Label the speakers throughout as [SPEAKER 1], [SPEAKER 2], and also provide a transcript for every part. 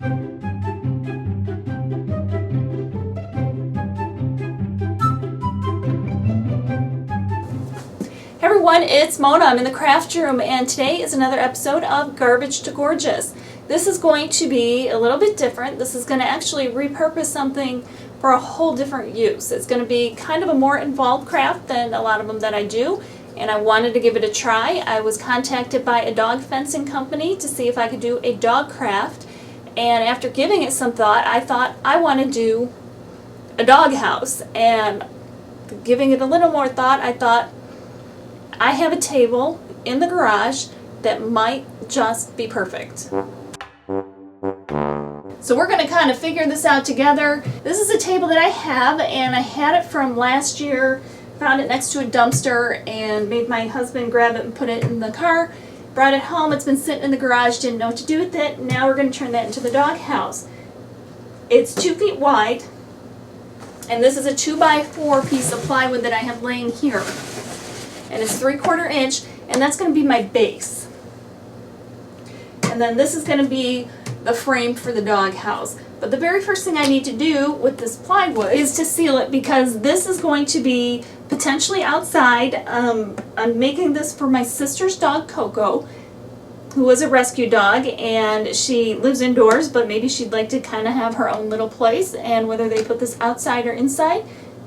[SPEAKER 1] Hey everyone, it's Mona. I'm in the craft room and today is another episode of Garbage to Gorgeous. This is going to be a little bit different. This is going to actually repurpose something for a whole different use. It's going to be kind of a more involved craft than a lot of them that I do, and I wanted to give it a try. I was contacted by a dog fencing company to see if I could do a dog craft, and after giving it some thought I want to do a doghouse. And giving it a little more thought, I thought I have a table in the garage that might just be perfect. So we're going to kind of figure this out together. This is a table that I have, and I had it from last year. Found it next to a dumpster and made my husband grab it and put it in the car. Brought it home. It's been sitting in the garage, didn't know what to do with it. Now we're going to turn that into the doghouse. It's 2 feet wide, and this is a 2x4 piece of plywood that I have laying here. And it's 3/4 inch, and that's going to be my base. And then this is going to be the frame for the doghouse. But the very first thing I need to do with this plywood is to seal it, because this is going to be potentially outside. I'm making this for my sister's dog, Coco, who was a rescue dog, and she lives indoors, but maybe she'd like to kind of have her own little place, and whether they put this outside or inside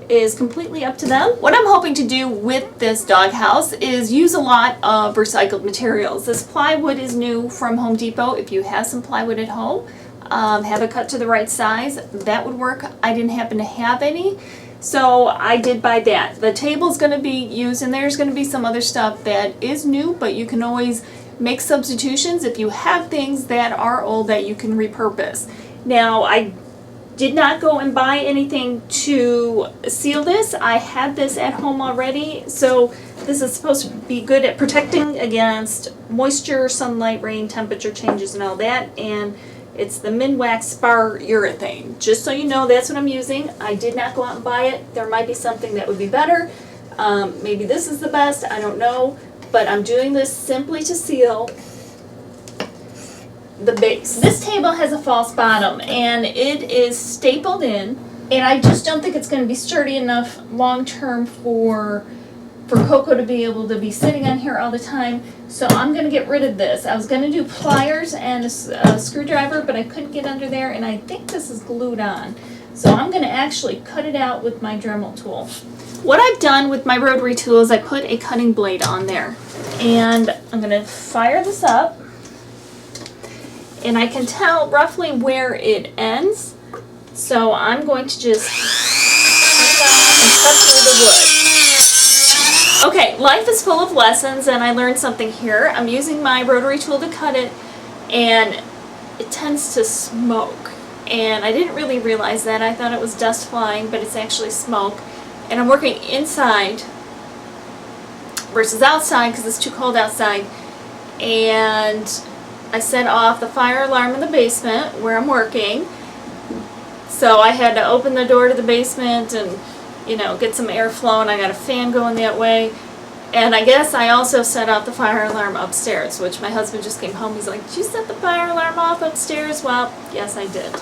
[SPEAKER 1] is completely up to them. What I'm hoping to do with this doghouse is use a lot of recycled materials. This plywood is new from Home Depot. If you have some plywood at home, have it cut to the right size, that would work. I didn't happen to have any, so I did buy that. The table's going to be used, and there's going to be some other stuff that is new, but you can always make substitutions if you have things that are old that you can repurpose. Now, I did not go and buy anything to seal this. I had this at home already, so this is supposed to be good at protecting against moisture, sunlight, rain, temperature changes, and all that. And it's the Minwax Spar Urethane. Just so you know, that's what I'm using. I did not go out and buy it. There might be something that would be better. Maybe this is the best, I don't know. But I'm doing this simply to seal the base. This table has a false bottom, and it is stapled in, and I just don't think it's going to be sturdy enough long term for Coco to be able to be sitting on here all the time. So I'm going to get rid of this. I was going to do pliers and a screwdriver, but I couldn't get under there, and I think this is glued on. So I'm going to actually cut it out with my Dremel tool. What I've done with my rotary tool is I put a cutting blade on there, and I'm going to fire this up. And I can tell roughly where it ends, so I'm going to just cut it off and cut through the wood. Okay, life is full of lessons, and I learned something here. I'm using my rotary tool to cut it, and it tends to smoke. And I didn't really realize that. I thought it was dust flying, but it's actually smoke. And I'm working inside versus outside because it's too cold outside. And I set off the fire alarm in the basement where I'm working, so I had to open the door to the basement and, you know, get some airflow, and I got a fan going that way. And I guess I also set off the fire alarm upstairs, which my husband just came home. He's like, "Did you set the fire alarm off upstairs?" Well, yes, I did.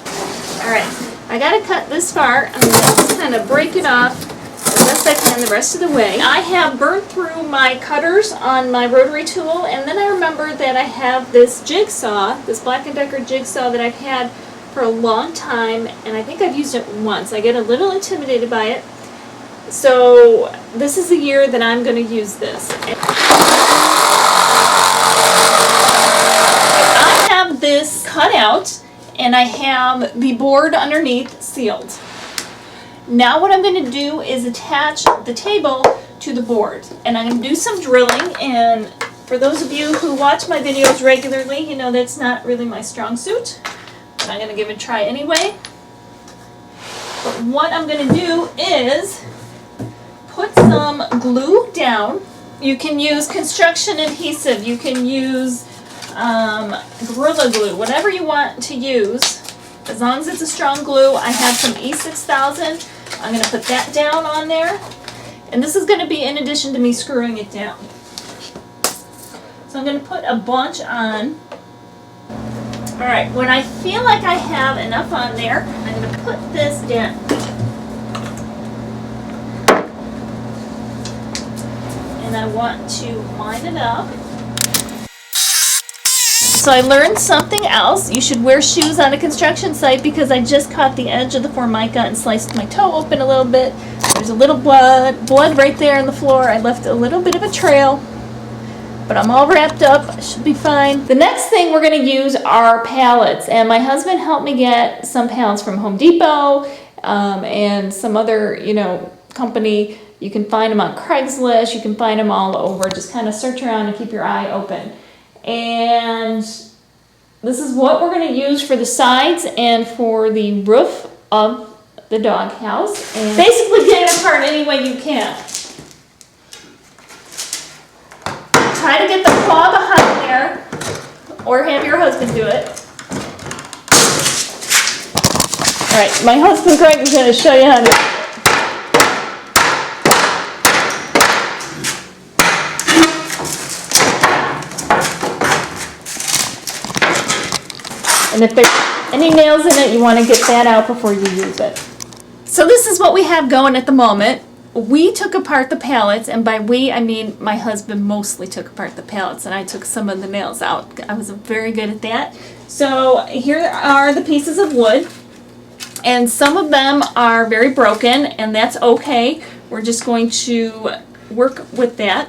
[SPEAKER 1] Alright, I gotta cut this far. I'm gonna just kind of break it off as best I can the rest of the way. I have burned through my cutters on my rotary tool, and then I remembered that I have this jigsaw, this Black & Decker jigsaw that I've had for a long time, and I think I've used it once. I get a little intimidated by it, so this is the year that I'm going to use this. I have this cut out, and I have the board underneath sealed. Now what I'm going to do is attach the table to the board, and I'm going to do some drilling. And for those of you who watch my videos regularly, you know that's not really my strong suit, but I'm going to give it a try anyway. But what I'm going to do is put some glue down. You can use construction adhesive, you can use Gorilla Glue, whatever you want to use, as long as it's a strong glue. I have some E6000. I'm going to put that down on there, and this is going to be in addition to me screwing it down. So I'm going to put a bunch on, Alright, when I feel like I have enough on there, I'm going to put this down. And I want to line it up. So I learned something else. You should wear shoes on a construction site because I just caught the edge of the Formica and sliced my toe open a little bit. There's a little blood right there on the floor. I left a little bit of a trail, but I'm all wrapped up. I should be fine. The next thing we're going to use are pallets, and my husband helped me get some pallets from Home Depot and some other, company. You can find them on Craigslist. You can find them all over. Just kind of search around and keep your eye open. And this is what we're going to use for the sides and for the roof of the doghouse. And basically get it apart any way you can. Try to get the claw behind there, or have your husband do it. Alright, my husband Greg is going to show you how to do it. And if there's any nails in it, you want to get that out before you use it. So this is what we have going at the moment. We took apart the pallets, and by we, I mean my husband mostly took apart the pallets, and I took some of the nails out. I was very good at that. So here are the pieces of wood, and some of them are very broken, and that's okay. We're just going to work with that.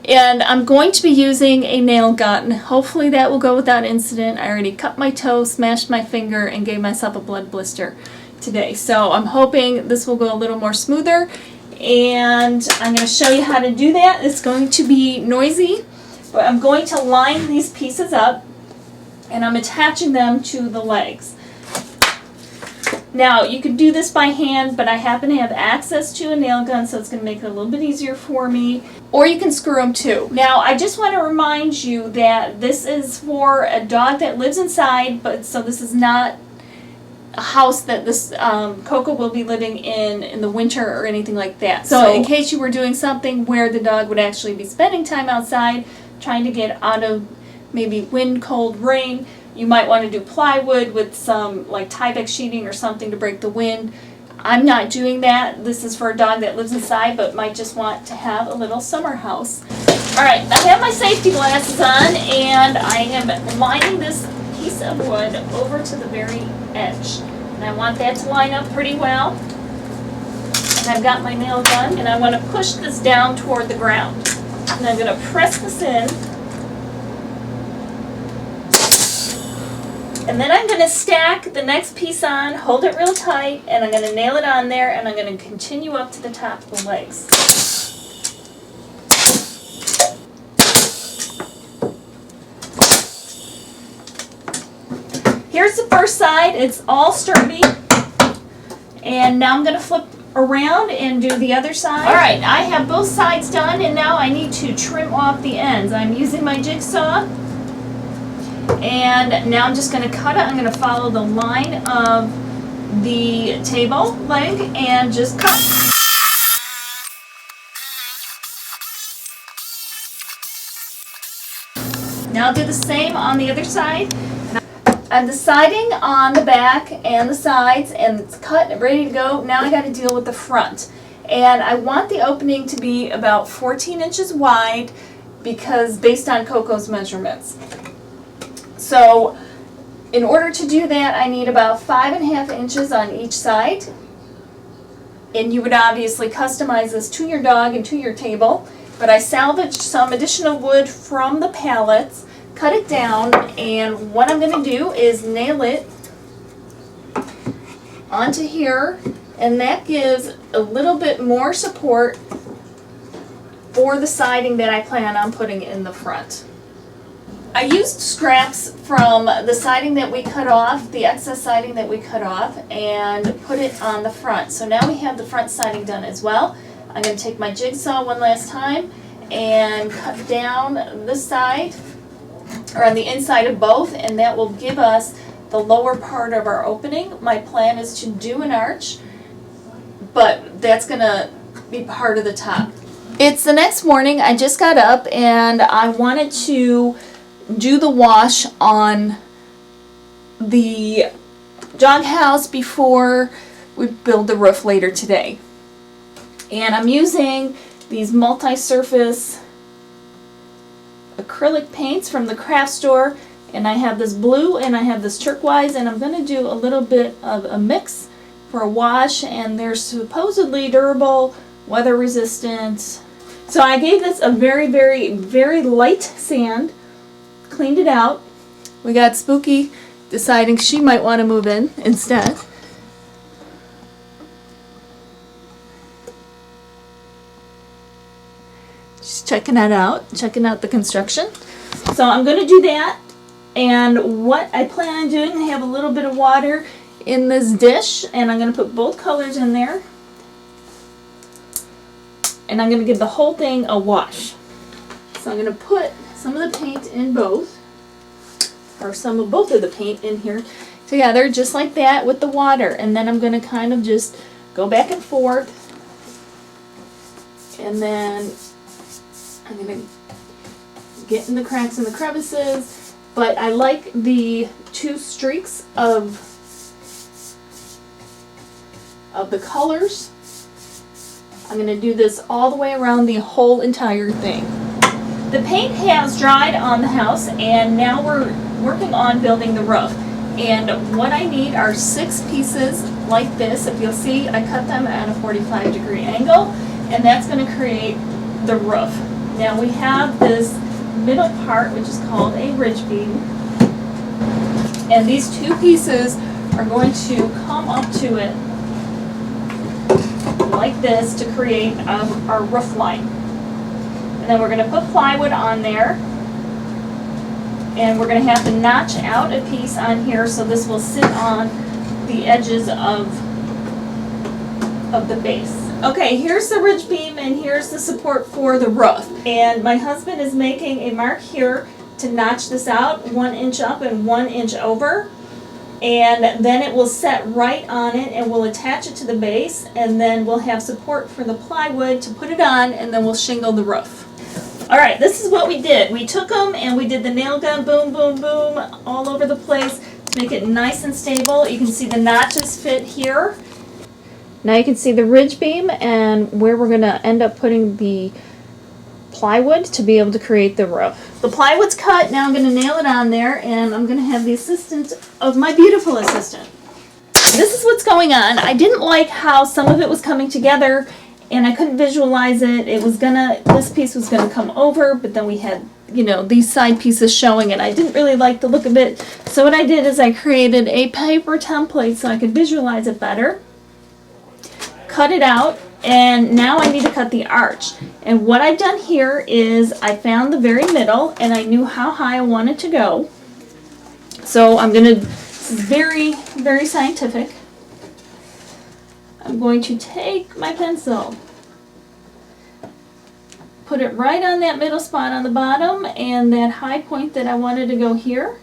[SPEAKER 1] And I'm going to be using a nail gun. Hopefully that will go without incident. I already cut my toe, smashed my finger, and gave myself a blood blister today. So I'm hoping this will go a little more smoother. And I'm going to show you how to do that. It's going to be noisy, but I'm going to line these pieces up, and I'm attaching them to the legs. Now, you could do this by hand, but I happen to have access to a nail gun, so it's going to make it a little bit easier for me. Or you can screw them too. Now, I just want to remind you that this is for a dog that lives inside, but so this is not a house that this Coco will be living in the winter or anything like that. So in case you were doing something where the dog would actually be spending time outside, trying to get out of maybe wind, cold, rain, you might want to do plywood with some like Tyvek sheeting or something to break the wind. I'm not doing that. This is for a dog that lives inside but might just want to have a little summer house. Alright, I have my safety glasses on, and I am lining this piece of wood over to the very edge. And I want that to line up pretty well. And I've got my nail gun, and I want to push this down toward the ground. And I'm going to press this in. And then I'm going to stack the next piece on, hold it real tight, and I'm going to nail it on there, and I'm going to continue up to the top of the legs. Here's the first side. It's all sturdy. And now I'm going to flip around and do the other side. Alright, I have both sides done, and now I need to trim off the ends. I'm using my jigsaw. And now I'm just going to cut it. I'm going to follow the line of the table leg and just cut. Now I'll do the same on the other side. I'm deciding on the back and the sides, and it's cut and ready to go. Now I got to deal with the front. And I want the opening to be about 14 inches wide because based on Coco's measurements. So in order to do that, I need about 5.5 inches on each side. And you would obviously customize this to your dog and to your table. But I salvaged some additional wood from the pallets, cut it down, and what I'm going to do is nail it onto here, and that gives a little bit more support for the siding that I plan on putting in the front. I used scraps from the siding that we cut off, the excess siding that we cut off, and put it on the front. So now we have the front siding done as well. I'm going to take my jigsaw one last time and cut down this side, or on the inside of both, and that will give us the lower part of our opening. My plan is to do an arch, but that's going to be part of the top. It's the next morning. I just got up and I wanted to do the wash on the doghouse before we build the roof later today. And I'm using these multi-surface acrylic paints from the craft store, and I have this blue and I have this turquoise, and I'm going to do a little bit of a mix for a wash, and they're supposedly durable, weather resistant. So I gave this a very, very, very light sand, cleaned it out. We got Spooky deciding she might want to move in instead. She's checking that out, checking out the construction. So I'm going to do that, and what I plan on doing, I have a little bit of water in this dish, and I'm going to put both colors in there, and I'm going to give the whole thing a wash. So I'm going to put some of the paint in both, or some of both of the paint in here together, just like that with the water, and then I'm going to kind of just go back and forth, and then I'm going to get in the cracks and the crevices, but I like the two streaks of the colors. I'm going to do this all the way around the whole entire thing. The paint has dried on the house, and now we're working on building the roof. And what I need are 6 pieces like this. If you'll see, I cut them at a 45-degree angle, and that's going to create the roof. Now we have this middle part, which is called a ridge beam, and these 2 pieces are going to come up to it like this to create our roof line. And then we're going to put plywood on there, and we're going to have to notch out a piece on here so this will sit on the edges of the base. Okay, here's the ridge beam, and here's the support for the roof. And my husband is making a mark here to notch this out 1 inch up and 1 inch over. And then it will set right on it, and we'll attach it to the base, and then we'll have support for the plywood to put it on, and then we'll shingle the roof. Alright, this is what we did. We took them and we did the nail gun, boom, boom, boom, all over the place to make it nice and stable. You can see the notches fit here. Now you can see the ridge beam and where we're going to end up putting the plywood to be able to create the roof. The plywood's cut, now I'm going to nail it on there, and I'm going to have the assistance of my beautiful assistant. This is what's going on. I didn't like how some of it was coming together, and I couldn't visualize it. This piece was gonna come over, but then we had, these side pieces showing, and I didn't really like the look of it. So what I did is I created a paper template so I could visualize it better. Cut it out, and now I need to cut the arch. And what I've done here is I found the very middle, and I knew how high I wanted to go. So this is very, very scientific. I'm going to take my pencil, put it right on that middle spot on the bottom, and that high point that I wanted to go here.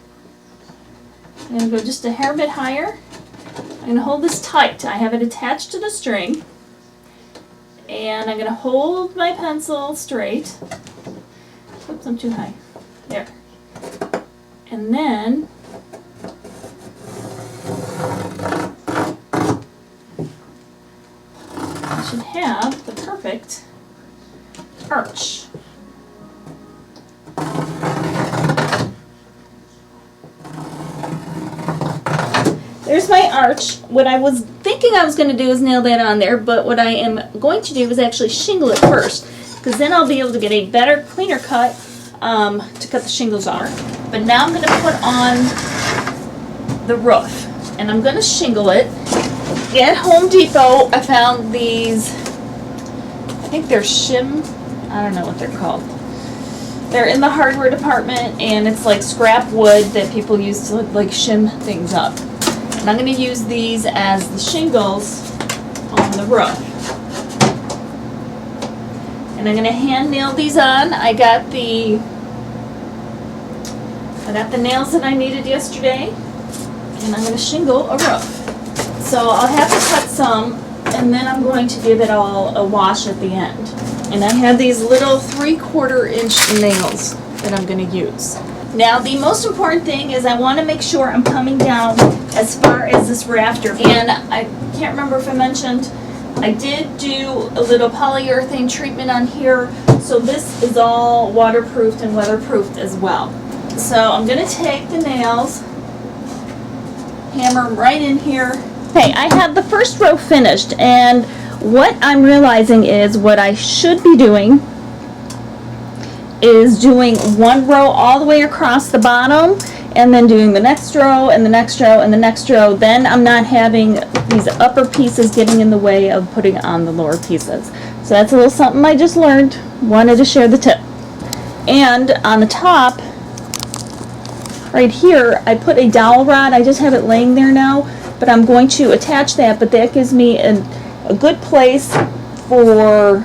[SPEAKER 1] I'm going to go just a hair bit higher. I'm going to hold this tight. I have it attached to the string, and I'm going to hold my pencil straight. Oops, I'm too high. There. And then I should have the perfect arch. There's my arch. What I was thinking I was going to do is nail that on there, but what I am going to do is actually shingle it first, because then I'll be able to get a better, cleaner cut to cut the shingles on. But now I'm going to put on the roof, and I'm going to shingle it. At Home Depot, I found these, I think they're shim, I don't know what they're called. They're in the hardware department, and it's like scrap wood that people use to like shim things up. And I'm going to use these as the shingles on the roof. And I'm going to hand nail these on. I got the nails that I needed yesterday, and I'm going to shingle a roof. So I'll have to cut some, and then I'm going to give it all a wash at the end. And I have these little 3/4 inch nails that I'm going to use. Now the most important thing is I want to make sure I'm coming down as far as this rafter. And I can't remember if I mentioned, I did do a little polyurethane treatment on here, so this is all waterproofed and weatherproofed as well. So I'm going to take the nails, hammer them right in here. Okay, I have the first row finished, and what I'm realizing is what I should be doing is doing one row all the way across the bottom, and then doing the next row and the next row and the next row. Then I'm not having these upper pieces getting in the way of putting on the lower pieces. So that's a little something I just learned. Wanted to share the tip. And on the top, right here, I put a dowel rod. I just have it laying there now, but I'm going to attach that, but that gives me a good place for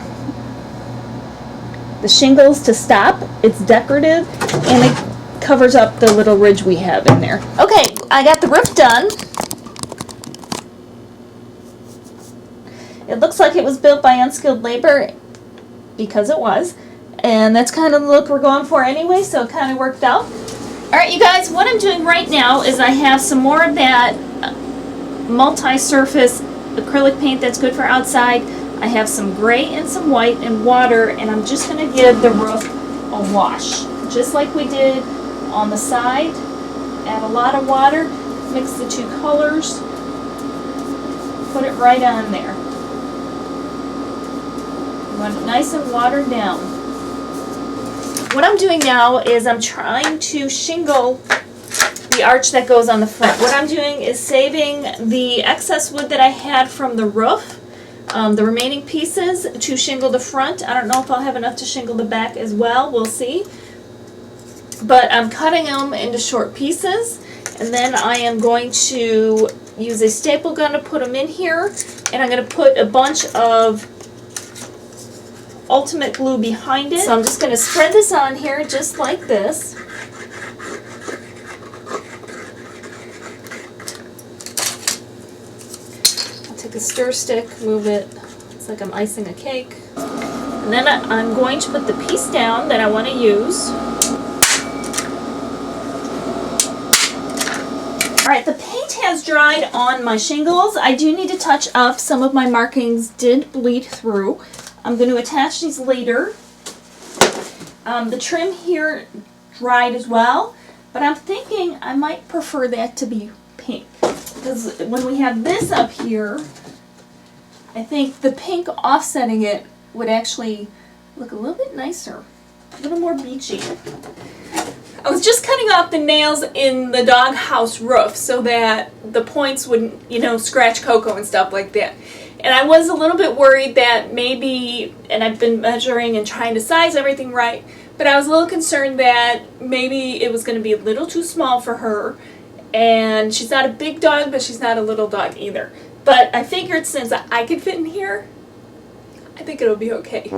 [SPEAKER 1] the shingles to stop. It's decorative, and it covers up the little ridge we have in there. Okay, I got the roof done. It looks like it was built by unskilled labor, because it was, and that's kind of the look we're going for anyway, so it kind of worked out. Alright, you guys, what I'm doing right now is I have some more of that multi-surface acrylic paint that's good for outside. I have some gray and some white and water, and I'm just going to give the roof a wash, just like we did on the side. Add a lot of water, mix the two colors, put it right on there. You want it nice and watered down. What I'm doing now is I'm trying to shingle the arch that goes on the front. What I'm doing is saving the excess wood that I had from the roof, the remaining pieces, to shingle the front. I don't know if I'll have enough to shingle the back as well. We'll see. But I'm cutting them into short pieces, and then I am going to use a staple gun to put them in here, and I'm going to put a bunch of ultimate glue behind it. So I'm just going to spread this on here just like this. I'll take a stir stick, move it. It's like I'm icing a cake. And then I'm going to put the piece down that I want to use. Alright, the paint has dried on my shingles. I do need to touch up. Some of my markings did bleed through. I'm going to attach these later. The trim here dried as well, but I'm thinking I might prefer that to be pink, because when we have this up here, I think the pink offsetting it would actually look a little bit nicer, a little more beachy. I was just cutting off the nails in the doghouse roof so that the points wouldn't, you know, scratch Coco and stuff like that. And I was a little bit worried that maybe, and I've been measuring and trying to size everything right, but I was a little concerned that maybe it was going to be a little too small for her. And she's not a big dog, but she's not a little dog either. But I figured since I could fit in here, I think it'll be okay.